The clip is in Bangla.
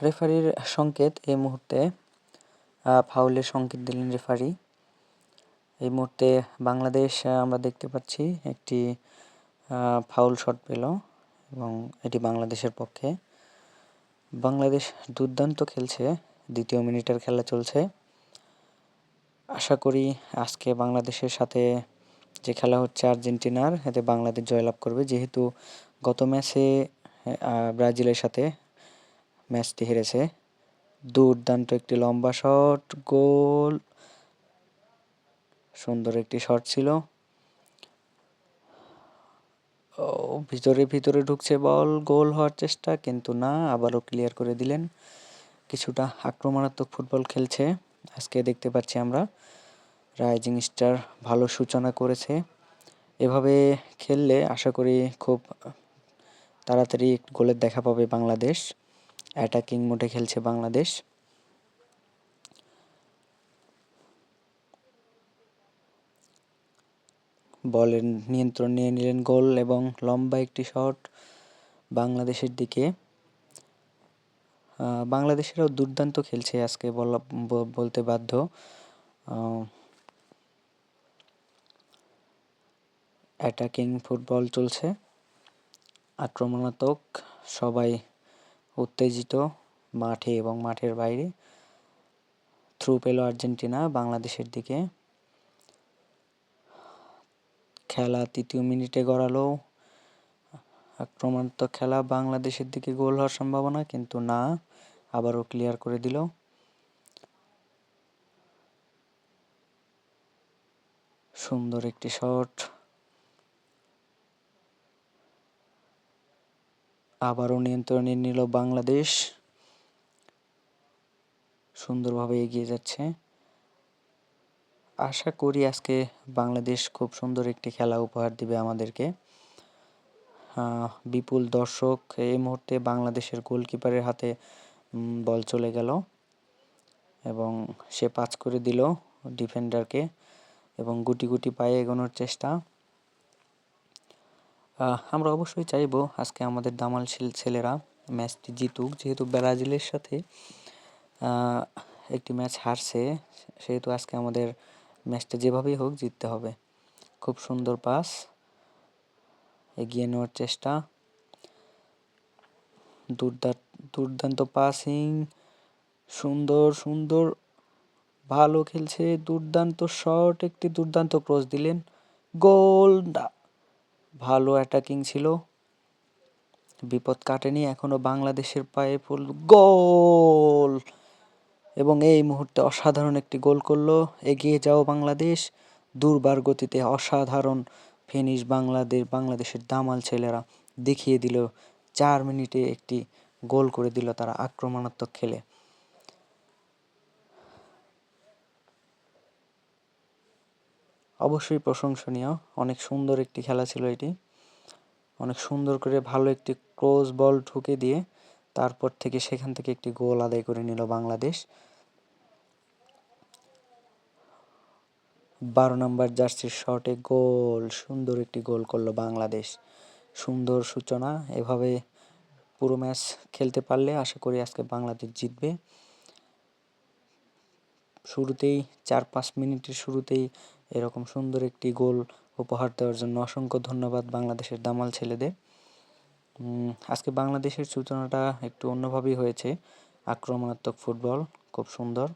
রেফারির সংকেত এই মুহূর্তে ফাউলের সংকেত দিলেন রেফারি। এই মুহূর্তে বাংলাদেশ আমরা দেখতে পাচ্ছি একটি ফাউল শট পেল এবং এটি বাংলাদেশের পক্ষে। বাংলাদেশ দুর্দান্ত খেলছে, দ্বিতীয় মিনিটের খেলা চলছে। আশা করি আজকে বাংলাদেশের সাথে যে খেলা হচ্ছে আর্জেন্টিনার, এতে বাংলাদেশ জয়লাভ করবে, যেহেতু গত ম্যাচে ব্রাজিলের সাথে ম্যাচটি হেরেছে। দুর্দান্ত একটি লম্বা শট, গোল, সুন্দর একটি শট ছিল। ভিতরে ঢুকছে বল, গোল হওয়ার চেষ্টা, কিন্তু না, আবারও ক্লিয়ার করে দিলেন। কিছুটা আক্রমণাত্মক ফুটবল খেলছে আজকে দেখতে পাচ্ছি আমরা। রাইজিং স্টার ভালো সূচনা করেছে। এভাবে খেললে আশা করি খুব তাড়াতাড়ি গোলের দেখা পাবে বাংলাদেশ। অ্যাটাকিং মোডে খেলছে বাংলাদেশ। বলের নিয়ন্ত্রণ নিয়ে নিলেন গোল এবং লম্বা একটি শট বাংলাদেশের দিকে। বাংলাদেশেরও দুর্দান্ত খেলছে আজকে বলতে বাধ্য। অ্যাটাকিং ফুটবল চলছে, আক্রমণাত্মক, সবাই উত্তেজিত মাঠে এবং মাঠের বাইরে। থ্রু পেল আর্জেন্টিনা বাংলাদেশের দিকে। খেলা তৃতীয় মিনিটে গড়ালো। আক্রমণাত্মক খেলা, বাংলাদেশের দিকে গোল হওয়ার সম্ভাবনা, কিন্তু না, আবারও ক্লিয়ার করে দিল। সুন্দর একটি শট, আবারও নিয়ন্ত্রণে নিল বাংলাদেশ। সুন্দরভাবে এগিয়ে যাচ্ছে। আশা করি আজকে বাংলাদেশ খুব সুন্দর একটি খেলা উপহার দিবে আমাদেরকে। বিপুল দর্শক। এই মুহূর্তে বাংলাদেশের গোলকিপারের হাতে বল চলে গেল এবং সে পাস করে দিল ডিফেন্ডারকে এবং গুটি গুটি পায়ে এগোনোর চেষ্টা। আমরা অবশ্যই চাইবো আজকে আমাদের দামাল ছেলেরা ম্যাচটি জিতুক, যেহেতু ব্রাজিলের সাথে একটি ম্যাচ হারছে, সেহেতু আজকে আমাদের ম্যাচটা যেভাবেই হোক জিততে হবে। খুব সুন্দর পাস, এগিয়ে নেওয়ার চেষ্টা, দুর্দান্ত পাসিং, সুন্দর ভালো খেলছে, দুর্দান্ত শট, একটি দুর্দান্ত ক্রস দিলেন, গোল। ভালো অ্যাটাকিং ছিল, বিপদ কাটেনি এখনো বাংলাদেশের পায়ে ফুল, গোল। এবং এই মুহূর্তে অসাধারণ একটি গোল করলো। এগিয়ে যাও বাংলাদেশ। দুর্বার গতিতে অসাধারণ ফিনিশ বাংলাদেশের দামাল ছেলেরা দেখিয়ে দিল। 4 মিনিটে একটি গোল করে দিল তারা আক্রমণাত্মক খেলে। অবশ্যই প্রশংসনীয়, অনেক সুন্দর একটি খেলা ছিল এটি। অনেক সুন্দর করে ভালো একটি ক্রস বল ঢুকে দিয়ে তারপর থেকে সেখান থেকে একটি গোল আদায় করে নিল বাংলাদেশ। 12 নম্বর জার্সির শটে গোল, সুন্দর একটি গোল করলো বাংলাদেশ। সুন্দর সূচনা। এভাবে পুরো ম্যাচ খেলতে পারলে আশা করি আজকে বাংলাদেশ জিতবে। শুরুতেই 4-5 মিনিটের শুরুতেই এরকম সুন্দর একটি গোল উপহার দেওয়ার জন্য অসংখ্য ধন্যবাদ বাংলাদেশের দামাল ছেলেদের। আজকে বাংলাদেশের সূচনাটা একটু অন্যভাবেই হয়েছে, আক্রমণাত্মক ফুটবল, খুব সুন্দর।